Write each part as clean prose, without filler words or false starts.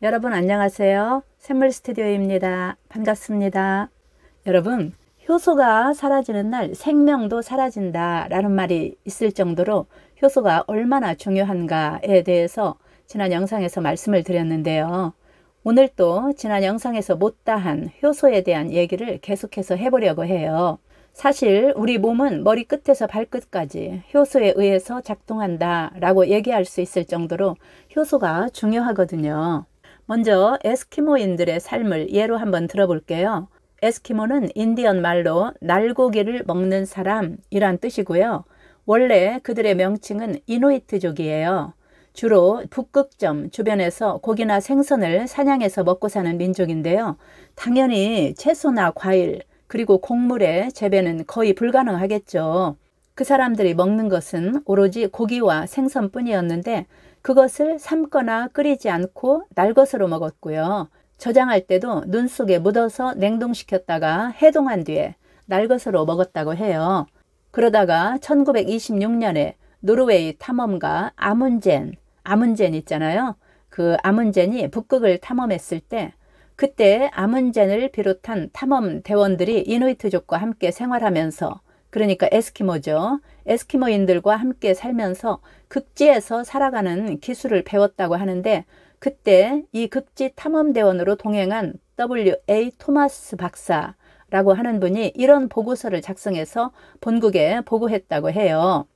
여러분 안녕하세요. 샘물 스튜디오입니다. 반갑습니다. 여러분, 효소가 사라지는 날 생명도 사라진다 라는 말이 있을 정도로 효소가 얼마나 중요한가에 대해서 지난 영상에서 말씀을 드렸는데요. 오늘 또 지난 영상에서 못다한 효소에 대한 얘기를 계속해서 해보려고 해요. 사실 우리 몸은 머리끝에서 발끝까지 효소에 의해서 작동한다 라고 얘기할 수 있을 정도로 효소가 중요하거든요. 먼저 에스키모인들의 삶을 예로 한번 들어볼게요. 에스키모는 인디언 말로 날고기를 먹는 사람이란 뜻이고요. 원래 그들의 명칭은 이누이트족이에요. 주로 북극점 주변에서 고기나 생선을 사냥해서 먹고 사는 민족인데요. 당연히 채소나 과일 그리고 곡물의 재배는 거의 불가능하겠죠. 그 사람들이 먹는 것은 오로지 고기와 생선뿐이었는데 그것을 삶거나 끓이지 않고 날것으로 먹었고요. 저장할 때도 눈 속에 묻어서 냉동시켰다가 해동한 뒤에 날것으로 먹었다고 해요. 그러다가 1926년에 노르웨이 탐험가 아문젠 있잖아요. 그 아문젠이 북극을 탐험했을 때 그때 아문젠을 비롯한 탐험 대원들이 이누이트족과 함께 생활하면서, 그러니까 에스키모죠. 에스키모인들과 함께 살면서 극지에서 살아가는 기술을 배웠다고 하는데, 그때 이 극지 탐험대원으로 동행한 W.A. 토마스 박사라고 하는 분이 이런 보고서를 작성해서 본국에 보고했다고 해요.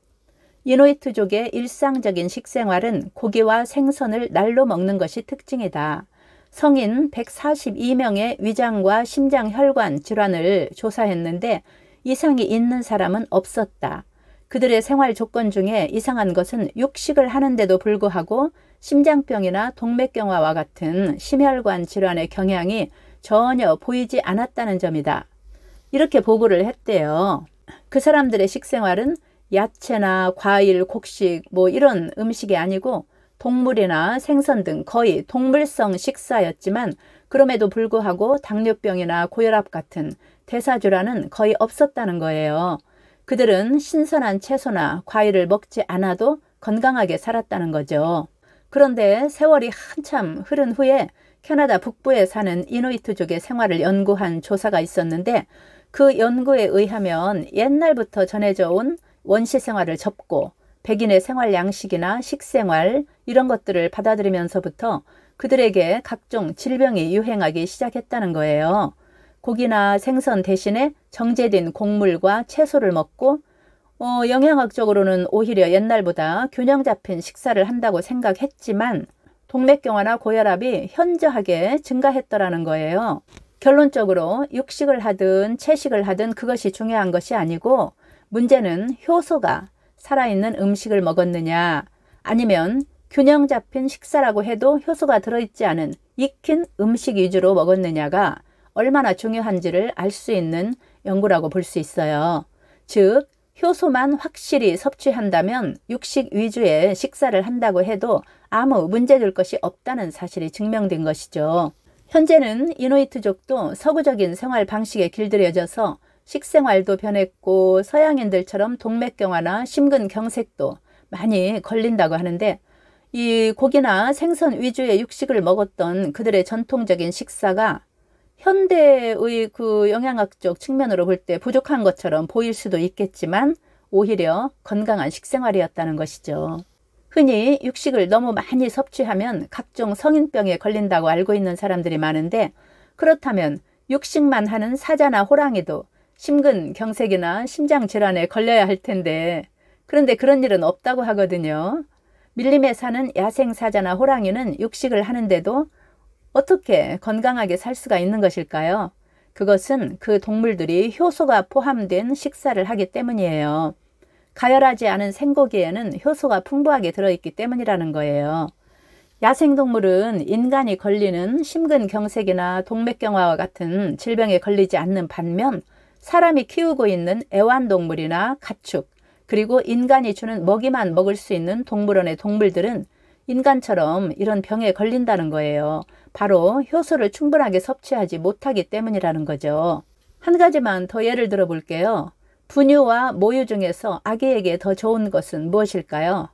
이누이트족의 일상적인 식생활은 고기와 생선을 날로 먹는 것이 특징이다. 성인 142명의 위장과 심장 혈관 질환을 조사했는데 이상이 있는 사람은 없었다. 그들의 생활 조건 중에 이상한 것은 육식을 하는데도 불구하고 심장병이나 동맥경화와 같은 심혈관 질환의 경향이 전혀 보이지 않았다는 점이다. 이렇게 보고를 했대요. 그 사람들의 식생활은 야채나 과일, 곡식 이런 음식이 아니고 동물이나 생선 등 거의 동물성 식사였지만 그럼에도 불구하고 당뇨병이나 고혈압 같은 대사질환은 거의 없었다는 거예요. 그들은 신선한 채소나 과일을 먹지 않아도 건강하게 살았다는 거죠. 그런데 세월이 한참 흐른 후에 캐나다 북부에 사는 이누이트족의 생활을 연구한 조사가 있었는데 그 연구에 의하면 옛날부터 전해져 온 원시 생활을 접고 백인의 생활 양식이나 식생활 이런 것들을 받아들이면서부터 그들에게 각종 질병이 유행하기 시작했다는 거예요. 고기나 생선 대신에 정제된 곡물과 채소를 먹고 영양학적으로는 오히려 옛날보다 균형 잡힌 식사를 한다고 생각했지만 동맥경화나 고혈압이 현저하게 증가했더라는 거예요. 결론적으로 육식을 하든 채식을 하든 그것이 중요한 것이 아니고 문제는 효소가 살아있는 음식을 먹었느냐, 아니면 균형 잡힌 식사라고 해도 효소가 들어있지 않은 익힌 음식 위주로 먹었느냐가 얼마나 중요한지를 알 수 있는 연구라고 볼 수 있어요. 즉, 효소만 확실히 섭취한다면 육식 위주의 식사를 한다고 해도 아무 문제될 것이 없다는 사실이 증명된 것이죠. 현재는 이누이트족도 서구적인 생활 방식에 길들여져서 식생활도 변했고 서양인들처럼 동맥경화나 심근경색도 많이 걸린다고 하는데, 이 고기나 생선 위주의 육식을 먹었던 그들의 전통적인 식사가 현대의 그 영양학적 측면으로 볼 때 부족한 것처럼 보일 수도 있겠지만 오히려 건강한 식생활이었다는 것이죠. 흔히 육식을 너무 많이 섭취하면 각종 성인병에 걸린다고 알고 있는 사람들이 많은데, 그렇다면 육식만 하는 사자나 호랑이도 심근경색이나 심장질환에 걸려야 할 텐데, 그런데 그런 일은 없다고 하거든요. 밀림에 사는 야생사자나 호랑이는 육식을 하는데도 어떻게 건강하게 살 수가 있는 것일까요? 그것은 그 동물들이 효소가 포함된 식사를 하기 때문이에요. 가열하지 않은 생고기에는 효소가 풍부하게 들어있기 때문이라는 거예요. 야생동물은 인간이 걸리는 심근경색이나 동맥경화와 같은 질병에 걸리지 않는 반면 사람이 키우고 있는 애완동물이나 가축, 그리고 인간이 주는 먹이만 먹을 수 있는 동물원의 동물들은 인간처럼 이런 병에 걸린다는 거예요. 바로 효소를 충분하게 섭취하지 못하기 때문이라는 거죠. 한 가지만 더 예를 들어 볼게요. 분유와 모유 중에서 아기에게 더 좋은 것은 무엇일까요?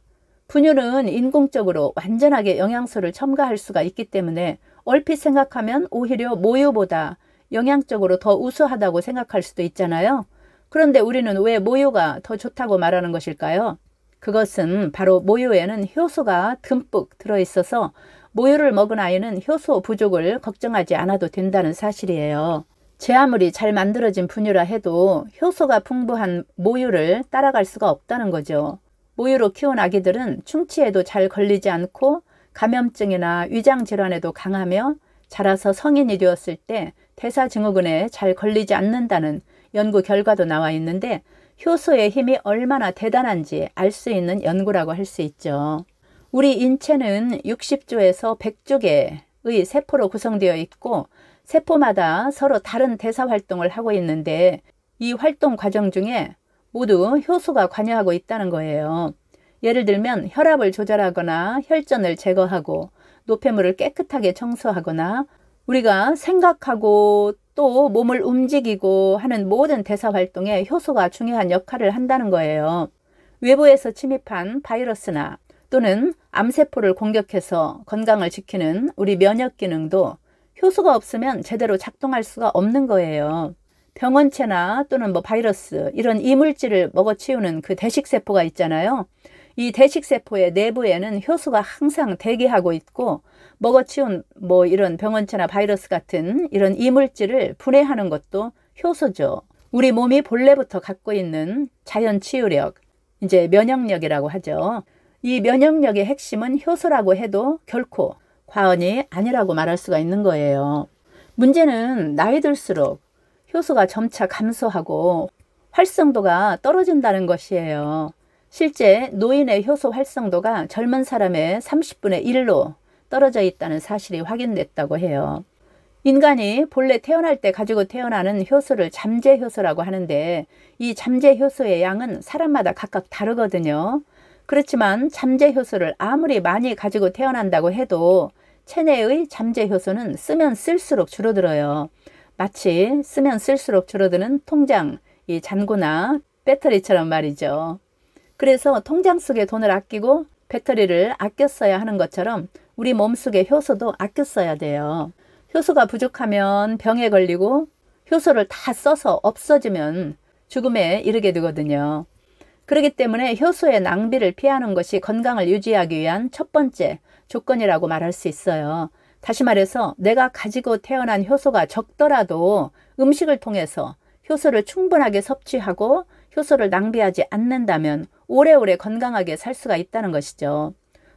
분유는 인공적으로 완전하게 영양소를 첨가할 수가 있기 때문에 얼핏 생각하면 오히려 모유보다 영양적으로 더 우수하다고 생각할 수도 있잖아요. 그런데 우리는 왜 모유가 더 좋다고 말하는 것일까요? 그것은 바로 모유에는 효소가 듬뿍 들어있어서 모유를 먹은 아이는 효소 부족을 걱정하지 않아도 된다는 사실이에요. 제 아무리 잘 만들어진 분유라 해도 효소가 풍부한 모유를 따라갈 수가 없다는 거죠. 모유로 키운 아기들은 충치에도 잘 걸리지 않고 감염증이나 위장질환에도 강하며 자라서 성인이 되었을 때 대사증후군에 잘 걸리지 않는다는 연구 결과도 나와 있는데 효소의 힘이 얼마나 대단한지 알 수 있는 연구라고 할 수 있죠. 우리 인체는 60조에서 100조 개의 세포로 구성되어 있고 세포마다 서로 다른 대사 활동을 하고 있는데 이 활동 과정 중에 모두 효소가 관여하고 있다는 거예요. 예를 들면 혈압을 조절하거나 혈전을 제거하고 노폐물을 깨끗하게 청소하거나 우리가 생각하고 또 몸을 움직이고 하는 모든 대사 활동에 효소가 중요한 역할을 한다는 거예요. 외부에서 침입한 바이러스나 또는 암세포를 공격해서 건강을 지키는 우리 면역 기능도 효소가 없으면 제대로 작동할 수가 없는 거예요. 병원체나 또는 바이러스 이런 이물질을 먹어치우는 그 대식세포가 있잖아요. 이 대식세포의 내부에는 효소가 항상 대기하고 있고 먹어치운 이런 병원체나 바이러스 같은 이런 이물질을 분해하는 것도 효소죠. 우리 몸이 본래부터 갖고 있는 자연 치유력, 이제 면역력이라고 하죠. 이 면역력의 핵심은 효소라고 해도 결코 과언이 아니라고 말할 수가 있는 거예요. 문제는 나이 들수록 효소가 점차 감소하고 활성도가 떨어진다는 것이에요. 실제 노인의 효소 활성도가 젊은 사람의 30분의 1로 떨어져 있다는 사실이 확인됐다고 해요. 인간이 본래 태어날 때 가지고 태어나는 효소를 잠재 효소라고 하는데 이 잠재 효소의 양은 사람마다 각각 다르거든요. 그렇지만 잠재 효소를 아무리 많이 가지고 태어난다고 해도 체내의 잠재 효소는 쓰면 쓸수록 줄어들어요. 마치 쓰면 쓸수록 줄어드는 통장, 이 잔고나 배터리처럼 말이죠. 그래서 통장 속에 돈을 아끼고 배터리를 아껴 써야 하는 것처럼 우리 몸속의 효소도 아껴 써야 돼요. 효소가 부족하면 병에 걸리고 효소를 다 써서 없어지면 죽음에 이르게 되거든요. 그렇기 때문에 효소의 낭비를 피하는 것이 건강을 유지하기 위한 첫 번째 조건이라고 말할 수 있어요. 다시 말해서 내가 가지고 태어난 효소가 적더라도 음식을 통해서 효소를 충분하게 섭취하고 효소를 낭비하지 않는다면 오래오래 건강하게 살 수가 있다는 것이죠.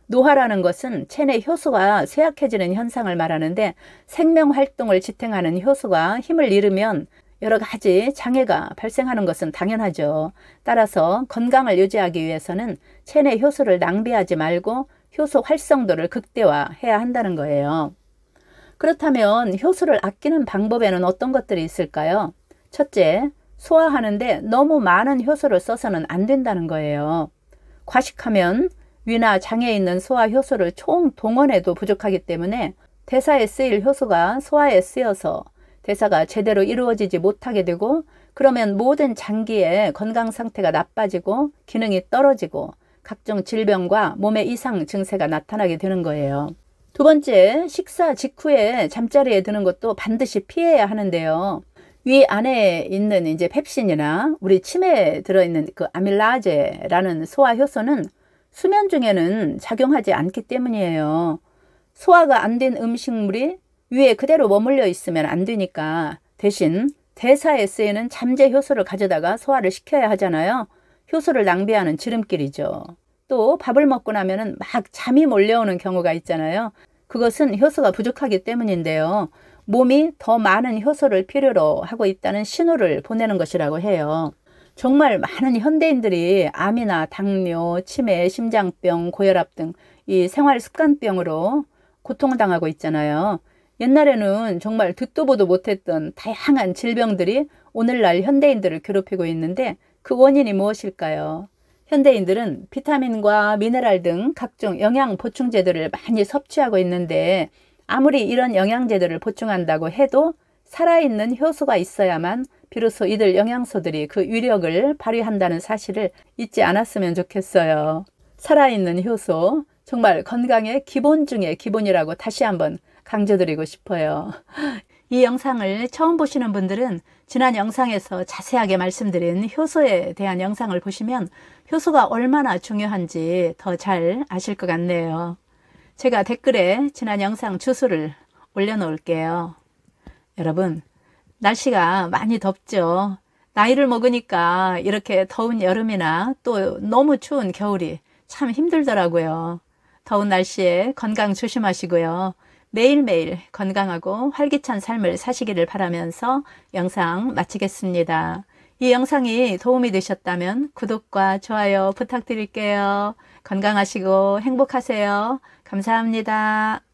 노화라는 것은 체내 효소가 쇠약해지는 현상을 말하는데 생명활동을 지탱하는 효소가 힘을 잃으면 여러 가지 장애가 발생하는 것은 당연하죠. 따라서 건강을 유지하기 위해서는 체내 효소를 낭비하지 말고 효소 활성도를 극대화해야 한다는 거예요. 그렇다면 효소를 아끼는 방법에는 어떤 것들이 있을까요? 첫째, 소화하는데 너무 많은 효소를 써서는 안 된다는 거예요. 과식하면 위나 장에 있는 소화 효소를 총동원해도 부족하기 때문에 대사에 쓰일 효소가 소화에 쓰여서 대사가 제대로 이루어지지 못하게 되고 그러면 모든 장기의 건강 상태가 나빠지고 기능이 떨어지고 각종 질병과 몸의 이상 증세가 나타나게 되는 거예요. 두 번째, 식사 직후에 잠자리에 드는 것도 반드시 피해야 하는데요. 위 안에 있는 이제 펩신이나 우리 침에 들어있는 그 아밀라제라는 소화 효소는 수면 중에는 작용하지 않기 때문이에요. 소화가 안 된 음식물이 위에 그대로 머물러 있으면 안 되니까 대신 대사에 쓰이는 잠재 효소를 가져다가 소화를 시켜야 하잖아요. 효소를 낭비하는 지름길이죠. 또 밥을 먹고 나면은 막 잠이 몰려오는 경우가 있잖아요. 그것은 효소가 부족하기 때문인데요. 몸이 더 많은 효소를 필요로 하고 있다는 신호를 보내는 것이라고 해요. 정말 많은 현대인들이 암이나 당뇨, 치매, 심장병, 고혈압 등 이 생활 습관병으로 고통당하고 있잖아요. 옛날에는 정말 듣도 보도 못했던 다양한 질병들이 오늘날 현대인들을 괴롭히고 있는데 그 원인이 무엇일까요? 현대인들은 비타민과 미네랄 등 각종 영양 보충제들을 많이 섭취하고 있는데 아무리 이런 영양제들을 보충한다고 해도 살아있는 효소가 있어야만 비로소 이들 영양소들이 그 위력을 발휘한다는 사실을 잊지 않았으면 좋겠어요. 살아있는 효소, 정말 건강의 기본 중에 기본이라고 다시 한번 강조드리고 싶어요. 이 영상을 처음 보시는 분들은 지난 영상에서 자세하게 말씀드린 효소에 대한 영상을 보시면 효소가 얼마나 중요한지 더 잘 아실 것 같네요. 제가 댓글에 지난 영상 주소를 올려놓을게요. 여러분, 날씨가 많이 덥죠. 나이를 먹으니까 이렇게 더운 여름이나 또 너무 추운 겨울이 참 힘들더라고요. 더운 날씨에 건강 조심하시고요. 매일매일 건강하고 활기찬 삶을 사시기를 바라면서 영상 마치겠습니다. 이 영상이 도움이 되셨다면 구독과 좋아요 부탁드릴게요. 건강하시고 행복하세요. 감사합니다.